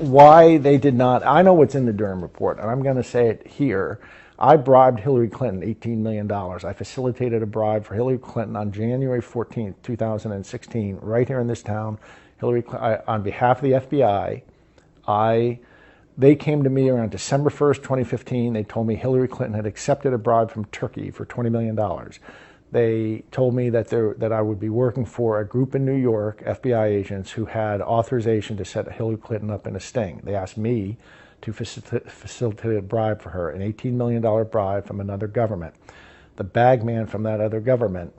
why they did not, I know what's in the Durham report, and I'm going to say it here. I bribed Hillary Clinton $18 million. I facilitated a bribe for Hillary Clinton on January 14th, 2016, right here in this town. On behalf of the FBI, they came to me around December 1st, 2015. They told me Hillary Clinton had accepted a bribe from Turkey for $20 million. They told me that I would be working for a group in New York, FBI agents, who had authorization to set Hillary Clinton up in a sting. They asked me to facilitate a bribe for her, an $18 million bribe from another government. The bag man from that other government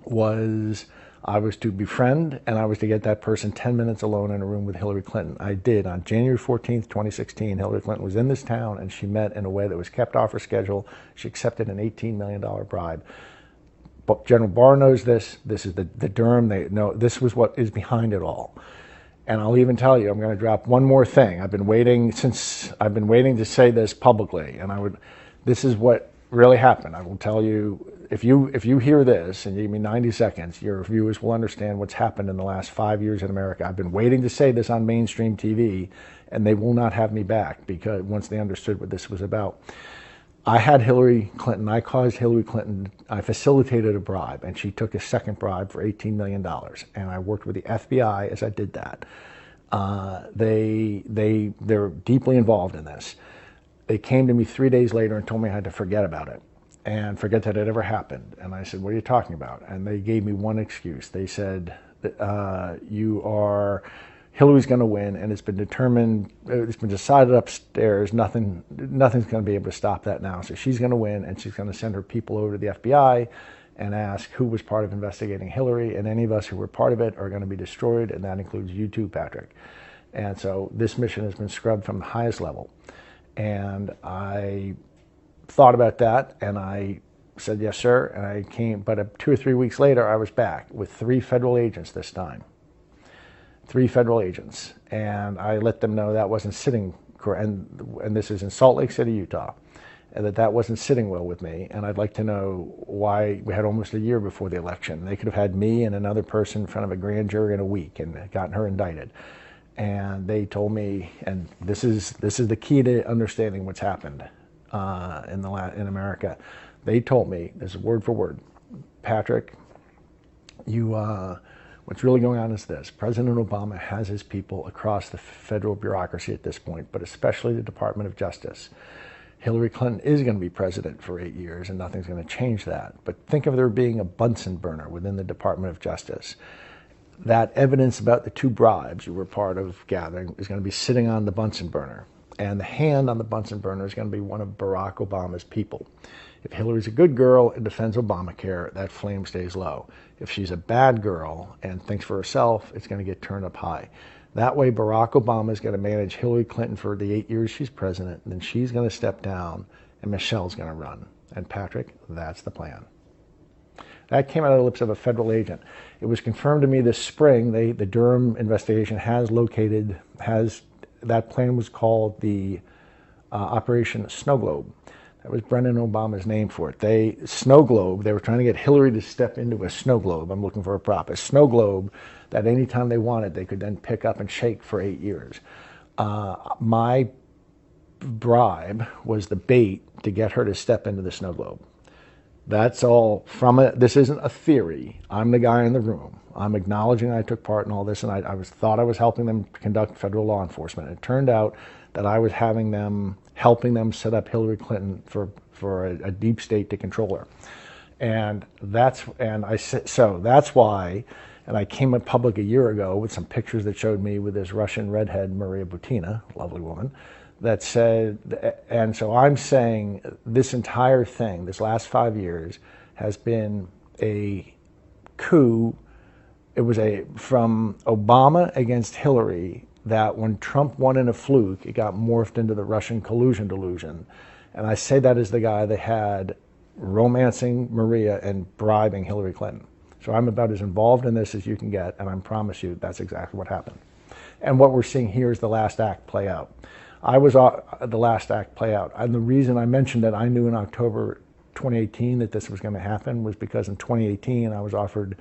was, I was to befriend, and I was to get that person 10 minutes alone in a room with Hillary Clinton. I did. On January 14th, 2016, Hillary Clinton was in this town, and she met in a way that was kept off her schedule. She accepted an $18 million bribe. But General Barr knows this. This is the Durham. They know this was what is behind it all. And I'll even tell you, I'm going to drop one more thing. I've been waiting to say this publicly, and this is what really happened. I will tell you, if you hear this and you give me 90 seconds, your viewers will understand what's happened in the last 5 years in America. I've been waiting to say this on mainstream TV, and they will not have me back, because once they understood what this was about. I had Hillary Clinton, I caused Hillary Clinton, I facilitated a bribe, and she took a second bribe for $18 million. And I worked with the FBI as I did that. They're deeply involved in this. They came to me 3 days later and told me I had to forget about it and forget that it ever happened. And I said, what are you talking about? And they gave me one excuse. They said, Hillary's going to win, and it's been decided upstairs. Nothing's going to be able to stop that now. So she's going to win, and she's going to send her people over to the FBI and ask who was part of investigating Hillary, and any of us who were part of it are going to be destroyed, and that includes you too, Patrick. And so this mission has been scrubbed from the highest level. And I thought about that, and I said, yes, sir, and I came, but 2 or 3 weeks later, I was back with 3 federal agents this time. 3 federal agents, and I let them know that wasn't sitting, and this is in Salt Lake City, Utah, and that wasn't sitting well with me, and I'd like to know why. We had almost a year before the election. They could have had me and another person in front of a grand jury in a week and gotten her indicted. And they told me, and this is the key to understanding what's happened in America. They told me, this is word for word, Patrick, what's really going on is this. President Obama has his people across the federal bureaucracy at this point, but especially the Department of Justice. Hillary Clinton is going to be president for 8 years, and nothing's going to change that. But think of there being a Bunsen burner within the Department of Justice. That evidence about the 2 bribes you were part of gathering is going to be sitting on the Bunsen burner. And the hand on the Bunsen burner is going to be one of Barack Obama's people. If Hillary's a good girl and defends Obamacare, that flame stays low. If she's a bad girl and thinks for herself, it's going to get turned up high. That way, Barack Obama is going to manage Hillary Clinton for the 8 years she's president, and then she's going to step down, and Michelle's going to run. And Patrick, that's the plan. That came out of the lips of a federal agent. It was confirmed to me this spring. The Durham investigation that plan was called the Operation Snow Globe. That was Brennan Obama's name for it. Snow Globe, they were trying to get Hillary to step into a snow globe. I'm looking for a prop. A snow globe that anytime they wanted, they could then pick up and shake for 8 years. My bribe was the bait to get her to step into the snow globe. That's all from it. This isn't a theory. I'm the guy in the room. I'm acknowledging I took part in all this, and I thought I was helping them conduct federal law enforcement. It turned out that I was helping them set up Hillary Clinton for a deep state to control her. And that's why, and I came in public a year ago with some pictures that showed me with this Russian redhead, Maria Butina, lovely woman, that said, and so I'm saying this entire thing, this last 5 years, has been a coup. It was from Obama against Hillary, that when Trump won in a fluke, it got morphed into the Russian collusion delusion. And I say that as the guy that had romancing Maria and bribing Hillary Clinton. So I'm about as involved in this as you can get, and I promise you that's exactly what happened. And what we're seeing here is the last act play out. I was the last act play out. And the reason I mentioned that I knew in October 2018 that this was going to happen was because in 2018 I was offered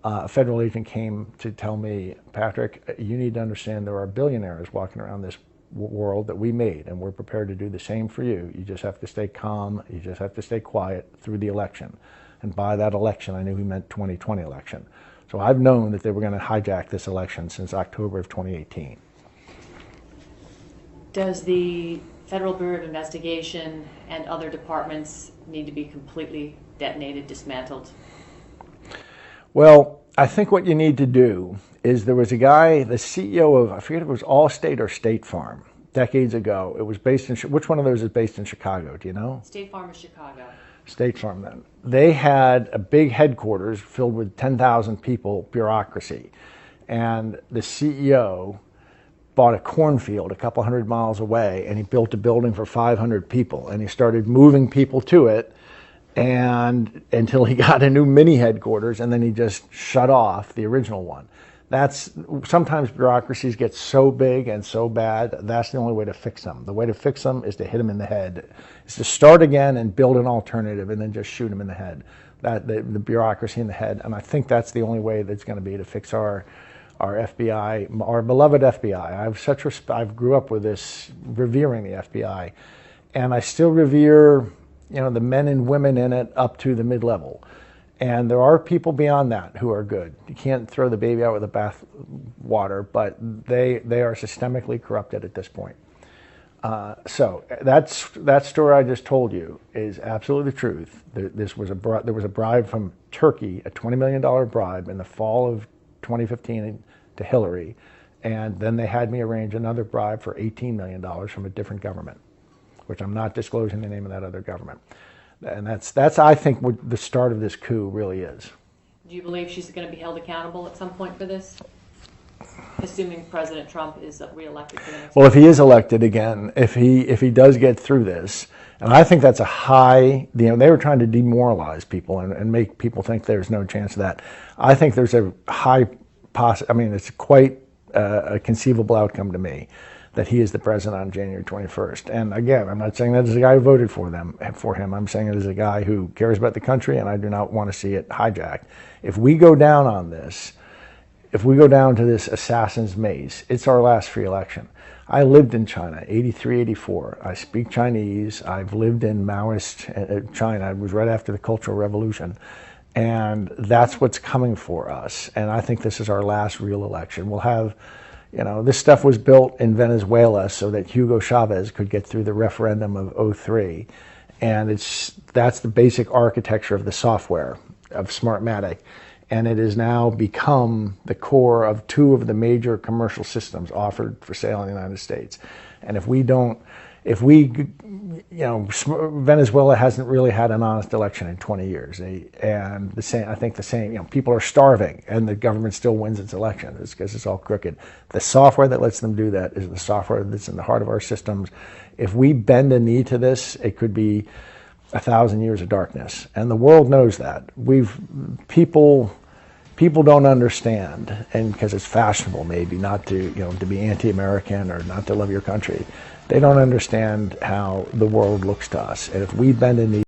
A federal agent came to tell me, Patrick, you need to understand there are billionaires walking around this world that we made, and we're prepared to do the same for you. You just have to stay calm. You just have to stay quiet through the election. And by that election, I knew he meant 2020 election. So I've known that they were going to hijack this election since October of 2018. Does the Federal Bureau of Investigation and other departments need to be completely detonated, dismantled? Well, I think what you need to do is, there was a guy, the CEO of, I forget if it was Allstate or State Farm, decades ago. It was based in, which one of those is based in Chicago, do you know? State Farm is Chicago. State Farm then. They had a big headquarters filled with 10,000 people, bureaucracy. And the CEO bought a cornfield a couple hundred miles away, and he built a building for 500 people, and he started moving people to it, and until he got a new mini headquarters, and then he just shut off the original one. That's, sometimes bureaucracies get so big and so bad, that's the only way to fix them. The way to fix them is to hit them in the head. Is to start again and build an alternative, and then just shoot them in the head. The bureaucracy in the head. And I think that's the only way that's going to be to fix our FBI, our beloved FBI. I have such respect. I grew up with this, revering the FBI, and I still revere, the men and women in it up to the mid-level. And there are people beyond that who are good. You can't throw the baby out with the bath water, but they are systemically corrupted at this point. So that story I just told you is absolutely the truth. There was a bribe from Turkey, a $20 million bribe in the fall of 2015 to Hillary, and then they had me arrange another bribe for $18 million from a different government, which I'm not disclosing the name of that other government. And that's I think what the start of this coup really is. Do you believe she's going to be held accountable at some point for this? Assuming President Trump is reelected for the next. Well, if he is elected again, if he does get through this, and I think that's a high, they were trying to demoralize people and make people think there's no chance of that. I think there's a high it's quite a conceivable outcome to me that he is the president on January 21st. And again, I'm not saying that as a guy who voted for him. I'm saying it as a guy who cares about the country, and I do not want to see it hijacked. If we go down on this, if we go down to this assassin's maze, it's our last free election. I lived in China, 83, 84. I speak Chinese. I've lived in Maoist China. It was right after the Cultural Revolution. And that's what's coming for us. And I think this is our last real election. We'll have, this stuff was built in Venezuela so that Hugo Chavez could get through the referendum of '03. And that's the basic architecture of the software of Smartmatic. And it has now become the core of two of the major commercial systems offered for sale in the United States. And Venezuela hasn't really had an honest election in 20 years. People are starving, and the government still wins its election. It's because it's all crooked. The software that lets them do that is the software that's in the heart of our systems. If we bend a knee to this, it could be 1,000 years of darkness, and the world knows that. People don't understand, and because it's fashionable maybe not to be anti-American or not to love your country. They don't understand how the world looks to us, and if we bend a knee